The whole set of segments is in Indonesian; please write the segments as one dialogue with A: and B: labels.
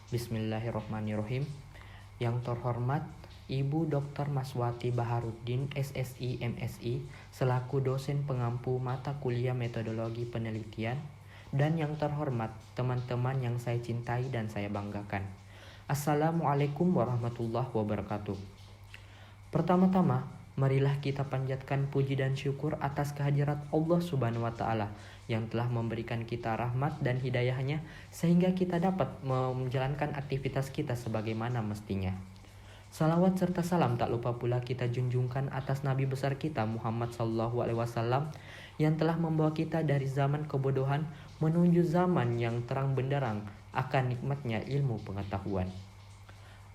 A: Bismillahirrahmanirrahim. Yang terhormat Ibu Dr. Maswati Baharuddin, SSI, MSI, selaku dosen pengampu mata kuliah metodologi penelitian, dan yang terhormat teman-teman yang saya cintai dan saya banggakan. Assalamualaikum warahmatullahi wabarakatuh. Pertama-tama, marilah kita panjatkan puji dan syukur atas kehadirat Allah Subhanahu wa Ta'ala yang telah memberikan kita rahmat dan hidayahnya sehingga kita dapat menjalankan aktivitas kita sebagaimana mestinya. Salawat serta salam tak lupa pula kita junjungkan atas Nabi besar kita Muhammad SAW yang telah membawa kita dari zaman kebodohan menuju zaman yang terang benderang akan nikmatnya ilmu pengetahuan.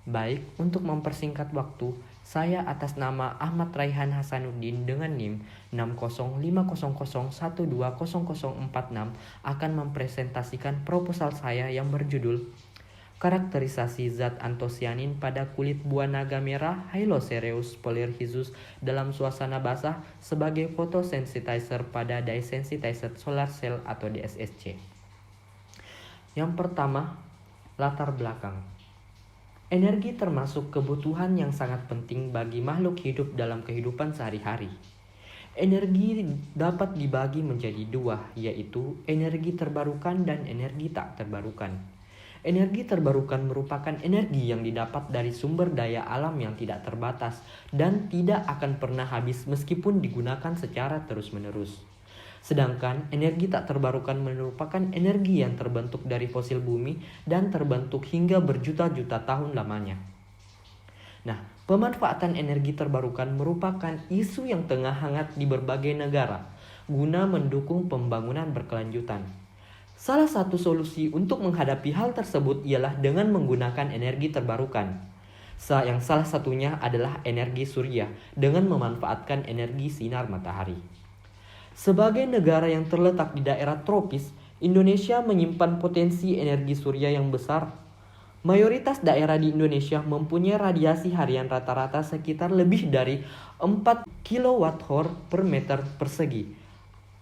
A: Baik, untuk mempersingkat waktu, saya atas nama Ahmad Raihan Hasanuddin dengan NIM 60500120046 akan mempresentasikan proposal saya yang berjudul Karakterisasi zat antosianin pada kulit buah naga merah Hylocereus polyerrhizus dalam suasana basah sebagai photosensitizer pada dye-sensitized solar cell atau DSSC. Yang pertama, latar belakang. Energi termasuk kebutuhan yang sangat penting bagi makhluk hidup dalam kehidupan sehari-hari. Energi dapat dibagi menjadi dua, yaitu energi terbarukan dan energi tak terbarukan. Energi terbarukan merupakan energi yang didapat dari sumber daya alam yang tidak terbatas dan tidak akan pernah habis meskipun digunakan secara terus-menerus. Sedangkan energi tak terbarukan merupakan energi yang terbentuk dari fosil bumi dan terbentuk hingga berjuta-juta tahun lamanya. Nah, pemanfaatan energi terbarukan merupakan isu yang tengah hangat di berbagai negara guna mendukung pembangunan berkelanjutan. Salah satu solusi untuk menghadapi hal tersebut ialah dengan menggunakan energi terbarukan. Yang salah satunya adalah energi surya dengan memanfaatkan energi sinar matahari. Sebagai negara yang terletak di daerah tropis, Indonesia menyimpan potensi energi surya yang besar. Mayoritas daerah di Indonesia mempunyai radiasi harian rata-rata sekitar lebih dari 4 kWh per meter persegi.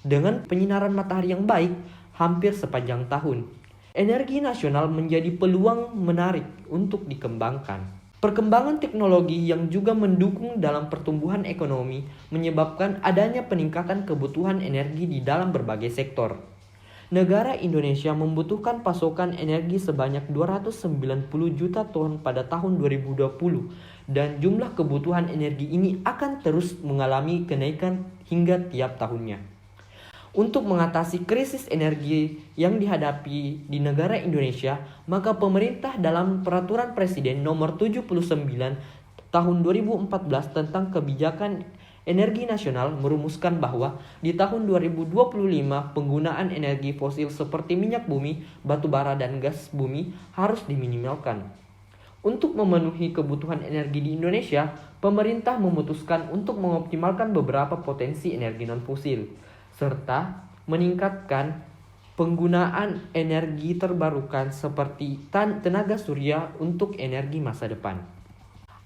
A: Dengan penyinaran matahari yang baik, hampir sepanjang tahun. Energi nasional menjadi peluang menarik untuk dikembangkan. Perkembangan teknologi yang juga mendukung dalam pertumbuhan ekonomi menyebabkan adanya peningkatan kebutuhan energi di dalam berbagai sektor. Negara Indonesia membutuhkan pasokan energi sebanyak 290 juta ton pada tahun 2020 dan jumlah kebutuhan energi ini akan terus mengalami kenaikan hingga tiap tahunnya. Untuk mengatasi krisis energi yang dihadapi di negara Indonesia, maka pemerintah dalam Peraturan Presiden Nomor 79 Tahun 2014 tentang Kebijakan Energi Nasional merumuskan bahwa di tahun 2025 penggunaan energi fosil seperti minyak bumi, batu bara, dan gas bumi harus diminimalkan. Untuk memenuhi kebutuhan energi di Indonesia, pemerintah memutuskan untuk mengoptimalkan beberapa potensi energi non-fosil serta meningkatkan penggunaan energi terbarukan seperti tenaga surya untuk energi masa depan.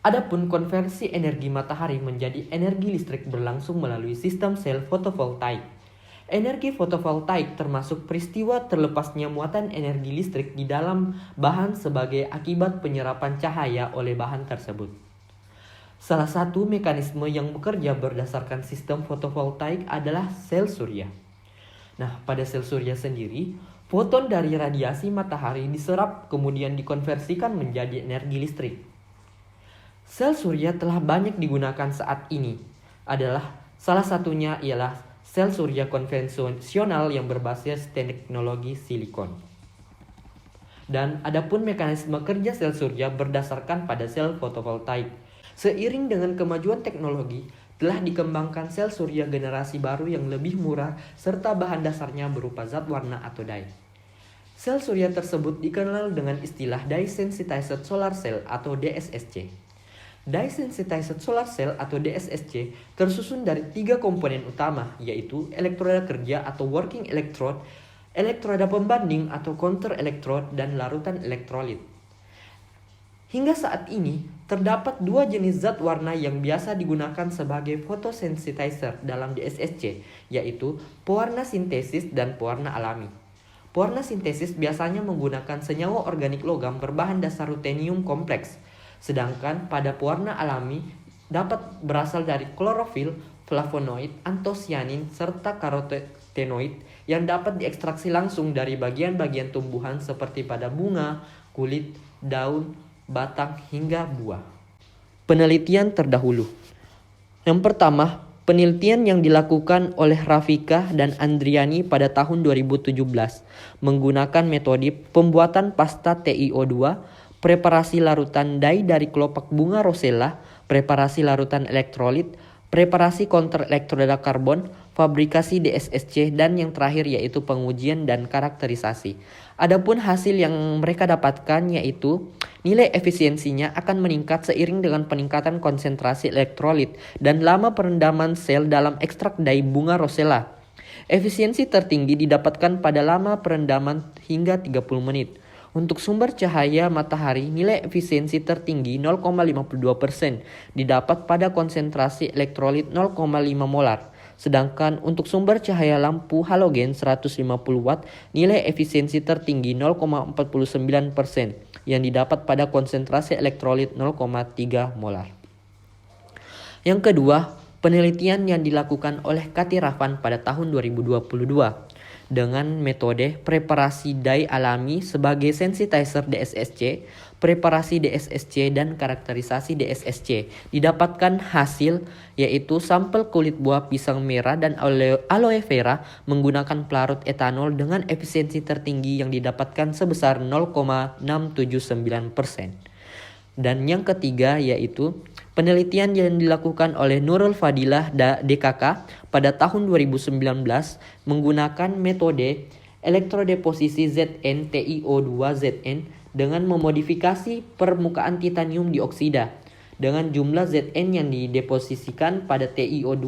A: Adapun konversi energi matahari menjadi energi listrik berlangsung melalui sistem sel fotovoltaik. Energi fotovoltaik termasuk peristiwa terlepasnya muatan energi listrik di dalam bahan sebagai akibat penyerapan cahaya oleh bahan tersebut. Salah satu mekanisme yang bekerja berdasarkan sistem fotovoltaik adalah sel surya. Nah, pada sel surya sendiri, foton dari radiasi matahari diserap kemudian dikonversikan menjadi energi listrik. Sel surya telah banyak digunakan saat ini. Salah satunya ialah sel surya konvensional yang berbasis teknologi silikon. Dan adapun mekanisme kerja sel surya berdasarkan pada sel fotovoltaik. Seiring dengan kemajuan teknologi, telah dikembangkan sel surya generasi baru yang lebih murah serta bahan dasarnya berupa zat warna atau dye. Sel surya tersebut dikenal dengan istilah dye-sensitized solar cell atau DSSC. Dye-sensitized solar cell atau DSSC tersusun dari 3 komponen utama, yaitu elektroda kerja atau working electrode, elektroda pembanding atau counter electrode, dan larutan elektrolit. Hingga saat ini, terdapat 2 jenis zat warna yang biasa digunakan sebagai photosensitizer dalam DSSC, yaitu pewarna sintesis dan pewarna alami. Pewarna sintesis biasanya menggunakan senyawa organik logam berbahan dasar rutenium kompleks, sedangkan pada pewarna alami dapat berasal dari klorofil, flavonoid, antosianin, serta karotenoid yang dapat diekstraksi langsung dari bagian-bagian tumbuhan seperti pada bunga, kulit, daun, batang, hingga buah. Penelitian terdahulu. Yang pertama, penelitian yang dilakukan oleh Rafika dan Andriani pada tahun 2017 menggunakan metode pembuatan pasta TiO2, preparasi larutan dye dari kelopak bunga rosella, preparasi larutan elektrolit, preparasi counter elektroda karbon, fabrikasi DSSC, dan yang terakhir yaitu pengujian dan karakterisasi. Adapun hasil yang mereka dapatkan yaitu nilai efisiensinya akan meningkat seiring dengan peningkatan konsentrasi elektrolit dan lama perendaman sel dalam ekstrak dye bunga rosella. Efisiensi tertinggi didapatkan pada lama perendaman hingga 30 menit. Untuk sumber cahaya matahari, nilai efisiensi tertinggi 0,52% didapat pada konsentrasi elektrolit 0,5 molar. Sedangkan untuk sumber cahaya lampu halogen 150 watt, nilai efisiensi tertinggi 0,49% yang didapat pada konsentrasi elektrolit 0,3 molar. Yang kedua, penelitian yang dilakukan oleh Kati Rafan pada tahun 2022 dengan metode preparasi dye alami sebagai sensitizer DSSC, preparasi DSSC, dan karakterisasi DSSC. Didapatkan hasil yaitu sampel kulit buah pisang merah dan aloe vera menggunakan pelarut etanol dengan efisiensi tertinggi yang didapatkan sebesar 0,679%. Dan yang ketiga yaitu penelitian yang dilakukan oleh Nurul Fadilah DKK pada tahun 2019 menggunakan metode elektrodeposisi Zn TiO2Zn dengan memodifikasi permukaan titanium dioksida dengan jumlah Zn yang dideposisikan pada TiO2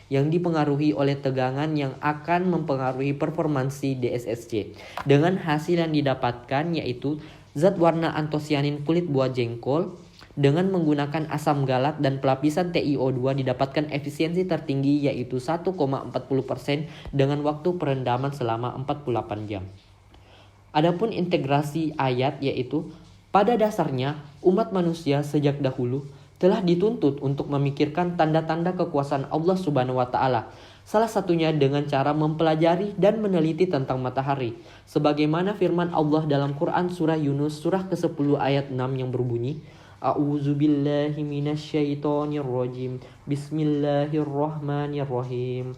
A: yang dipengaruhi oleh tegangan yang akan mempengaruhi performansi DSSC. Dengan hasil yang didapatkan yaitu zat warna antosianin kulit buah jengkol dengan menggunakan asam galat dan pelapisan TiO2 didapatkan efisiensi tertinggi yaitu 1,40% dengan waktu perendaman selama 48 jam. Adapun integrasi ayat yaitu pada dasarnya umat manusia sejak dahulu telah dituntut untuk memikirkan tanda-tanda kekuasaan Allah Subhanahu wa taala. Salah satunya dengan cara mempelajari dan meneliti tentang matahari. Sebagaimana firman Allah dalam Quran surah Yunus surah ke-10 ayat 6 yang berbunyi, A'udzubillahi minasyaitonirrajim. Bismillahirrahmanirrahim.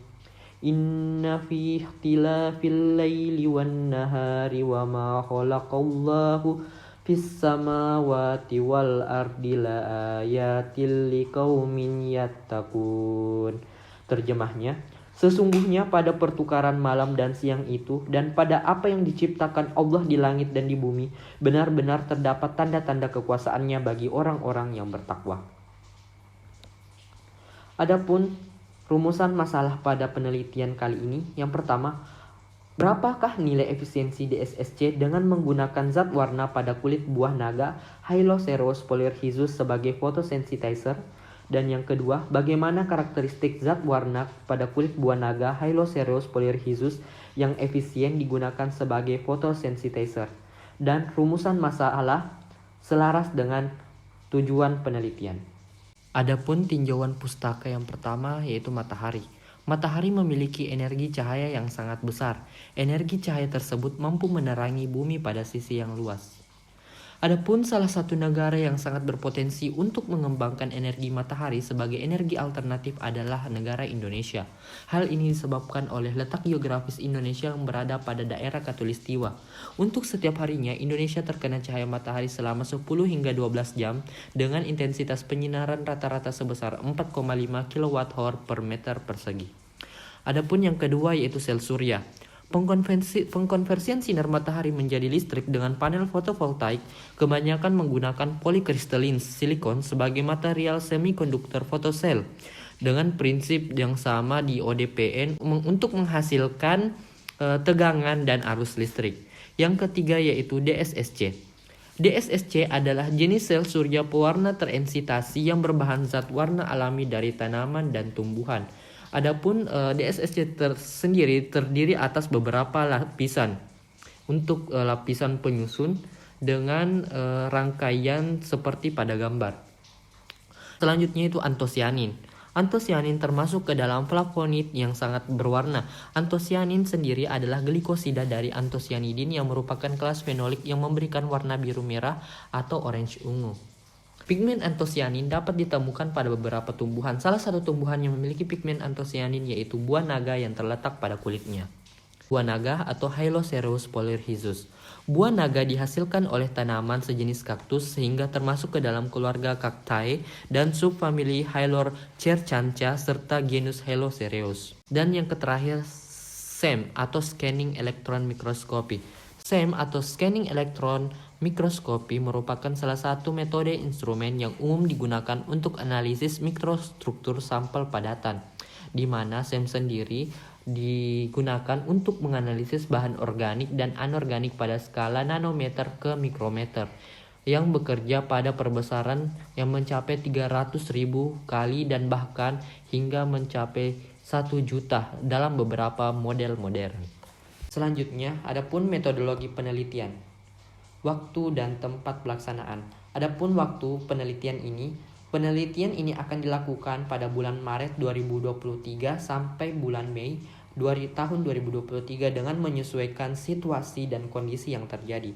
A: Inna fi ikhtilafil laili wan nahari wa ma khalaqallahu fis samawati wal ardi la ayatil liqaumin yattaqun. Terjemahnya, sesungguhnya pada pertukaran malam dan siang itu dan pada apa yang diciptakan Allah di langit dan di bumi, benar-benar terdapat tanda-tanda kekuasaannya bagi orang-orang yang bertakwa. Adapun rumusan masalah pada penelitian kali ini, yang pertama, berapakah nilai efisiensi DSSC dengan menggunakan zat warna pada kulit buah naga Hylocereus polyerrhizuz sebagai photosensitizer? Dan yang kedua, bagaimana karakteristik zat warna pada kulit buah naga Hylocereus polyerrhizuz yang efisien digunakan sebagai photosensitizer? Dan rumusan masalah selaras dengan tujuan penelitian. Adapun tinjauan pustaka yang pertama yaitu matahari. Matahari memiliki energi cahaya yang sangat besar. Energi cahaya tersebut mampu menerangi bumi pada sisi yang luas. Adapun salah satu negara yang sangat berpotensi untuk mengembangkan energi matahari sebagai energi alternatif adalah negara Indonesia. Hal ini disebabkan oleh letak geografis Indonesia yang berada pada daerah Khatulistiwa. Untuk setiap harinya, Indonesia terkena cahaya matahari selama 10 hingga 12 jam dengan intensitas penyinaran rata-rata sebesar 4,5 kWh per meter persegi. Adapun yang kedua yaitu sel surya. Pengkonversian sinar matahari menjadi listrik dengan panel fotovoltaik kebanyakan menggunakan polycrystalline silikon sebagai material semikonduktor fotosel dengan prinsip yang sama di ODPN untuk menghasilkan tegangan dan arus listrik. Yang ketiga yaitu DSSC. DSSC adalah jenis sel surya pewarna terensitasi yang berbahan zat warna alami dari tanaman dan tumbuhan. Adapun DSSC tersendiri terdiri atas beberapa lapisan. untuk lapisan penyusun dengan rangkaian seperti pada gambar. Selanjutnya itu antosianin. Antosianin termasuk ke dalam flavonoid yang sangat berwarna. Antosianin sendiri adalah glikosida dari antosianidin yang merupakan kelas fenolik yang memberikan warna biru merah atau orange ungu. Pigmen antosianin dapat ditemukan pada beberapa tumbuhan. Salah satu tumbuhan yang memiliki pigmen antosianin yaitu buah naga yang terletak pada kulitnya. Buah naga atau Hylocereus polyrhizos. Buah naga dihasilkan oleh tanaman sejenis kaktus sehingga termasuk ke dalam keluarga Cactae dan subfamili Hylorcerchantia serta genus Hylocereus. Dan yang terakhir SEM atau Scanning Electron Microscopy. SEM atau Scanning Electron Microscopy merupakan salah satu metode instrumen yang umum digunakan untuk analisis mikrostruktur sampel padatan, di mana SEM sendiri digunakan untuk menganalisis bahan organik dan anorganik pada skala nanometer ke mikrometer yang bekerja pada perbesaran yang mencapai 300.000 kali dan bahkan hingga mencapai 1 juta dalam beberapa model modern. Selanjutnya, adapun metodologi penelitian, waktu dan tempat pelaksanaan. Adapun waktu penelitian ini akan dilakukan pada bulan Maret 2023 sampai bulan Mei tahun 2023 dengan menyesuaikan situasi dan kondisi yang terjadi.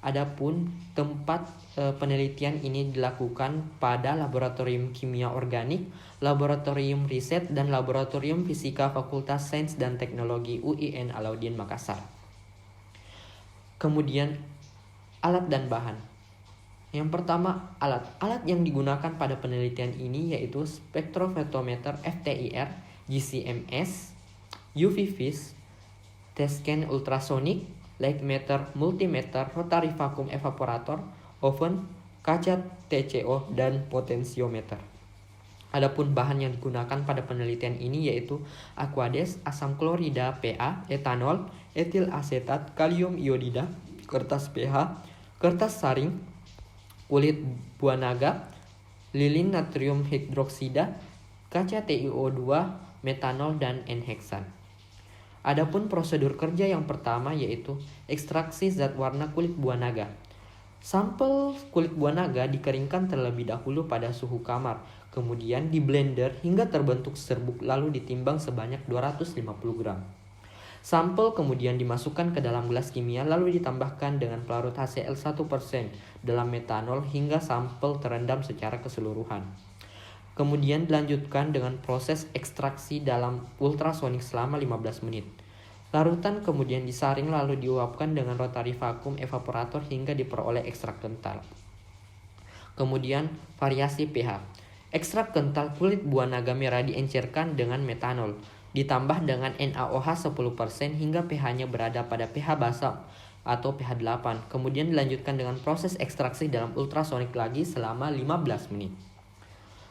A: Adapun tempat penelitian ini dilakukan pada Laboratorium Kimia Organik, Laboratorium Riset, dan Laboratorium Fisika Fakultas Sains dan Teknologi UIN Alauddin Makassar. Kemudian alat dan bahan. Yang pertama, alat yang digunakan pada penelitian ini yaitu spektrofotometer FTIR, GCMS, UV vis, test scan ultrasonik, light meter, multimeter, rotary vacuum evaporator, oven, kaca TCO, dan potensiometer. Adapun bahan yang digunakan pada penelitian ini yaitu aqueous, asam klorida PA, etanol, etil asetat, kalium iodida, kertas pH, kertas saring, kulit buah naga, lilin natrium hidroksida, kaca TiO2, metanol, dan N-heksan. Adapun prosedur kerja yang pertama yaitu ekstraksi zat warna kulit buah naga. Sampel kulit buah naga dikeringkan terlebih dahulu pada suhu kamar, kemudian di blender hingga terbentuk serbuk lalu ditimbang sebanyak 250 gram. Sampel kemudian dimasukkan ke dalam gelas kimia lalu ditambahkan dengan pelarut HCl 1% dalam metanol hingga sampel terendam secara keseluruhan. Kemudian dilanjutkan dengan proses ekstraksi dalam ultrasonik selama 15 menit. Larutan kemudian disaring lalu diuapkan dengan rotary vacuum evaporator hingga diperoleh ekstrak kental. Kemudian variasi pH. Ekstrak kental kulit buah naga merah diencerkan dengan metanol, ditambah dengan NaOH 10% hingga pH-nya berada pada pH basa atau pH 8. Kemudian dilanjutkan dengan proses ekstraksi dalam ultrasonik lagi selama 15 menit.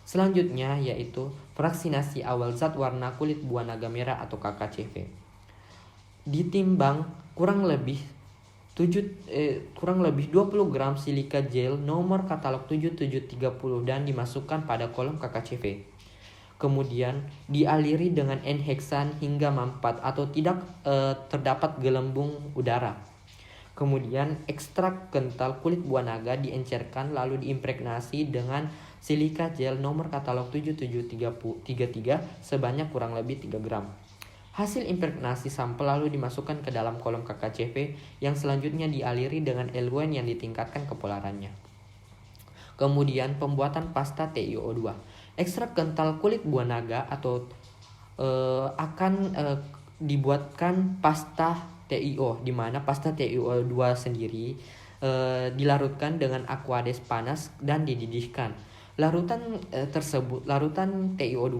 A: Selanjutnya yaitu fraksinasi awal zat warna kulit buah naga merah atau KKCV. Ditimbang kurang lebih 20 gram silika gel nomor katalog 7730 dan dimasukkan pada kolom KKCV. Kemudian dialiri dengan N-heksan hingga mampat atau tidak terdapat gelembung udara. Kemudian ekstrak kental kulit buah naga diencerkan lalu diimpregnasi dengan silika gel nomor katalog 7733 sebanyak kurang lebih 3 gram. Hasil impregnasi sampel lalu dimasukkan ke dalam kolom KKCV yang selanjutnya dialiri dengan eluen yang ditingkatkan kepolarannya. Kemudian pembuatan pasta TiO2. Ekstrak kental kulit buah naga akan dibuatkan pasta TiO, di mana pasta TiO2 sendiri dilarutkan dengan aqueous panas dan dididihkan. Larutan TiO2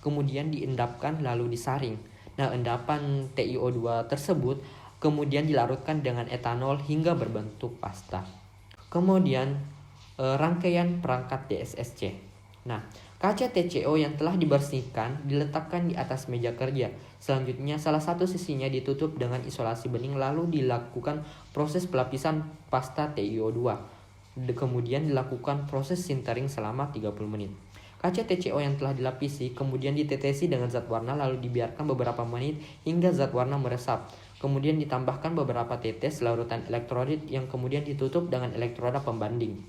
A: kemudian diendapkan lalu disaring. Nah, endapan TiO2 tersebut kemudian dilarutkan dengan etanol hingga berbentuk pasta. Kemudian rangkaian perangkat DSSC. Nah, kaca TCO yang telah dibersihkan diletakkan di atas meja kerja. Selanjutnya salah satu sisinya ditutup dengan isolasi bening lalu dilakukan proses pelapisan pasta TiO2. Kemudian dilakukan proses sintering selama 30 menit. Kaca TCO yang telah dilapisi kemudian ditetesi dengan zat warna lalu dibiarkan beberapa menit hingga zat warna meresap. Kemudian ditambahkan beberapa tetes larutan elektrolit yang kemudian ditutup dengan elektroda pembanding.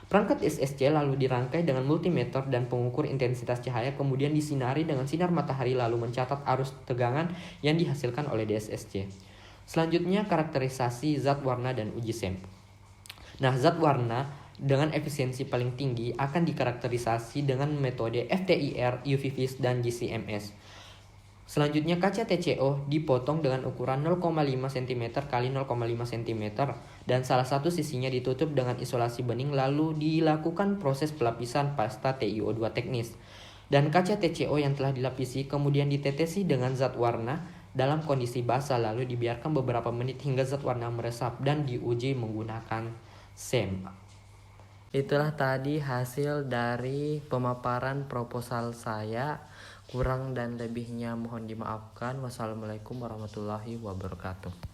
A: Perangkat SSC lalu dirangkai dengan multimeter dan pengukur intensitas cahaya, kemudian disinari dengan sinar matahari lalu mencatat arus tegangan yang dihasilkan oleh DSSC. Selanjutnya karakterisasi zat warna dan uji sampel. Nah, zat warna dengan efisiensi paling tinggi akan dikarakterisasi dengan metode FTIR, UV-Vis, dan GCMS. Selanjutnya kaca TCO dipotong dengan ukuran 0,5 cm x 0,5 cm dan salah satu sisinya ditutup dengan isolasi bening lalu dilakukan proses pelapisan pasta TiO2 teknis. Dan kaca TCO yang telah dilapisi kemudian ditetesi dengan zat warna dalam kondisi basah lalu dibiarkan beberapa menit hingga zat warna meresap dan diuji menggunakan SEM. Itulah tadi hasil dari pemaparan proposal saya. Kurang dan lebihnya mohon dimaafkan. Wassalamualaikum warahmatullahi wabarakatuh.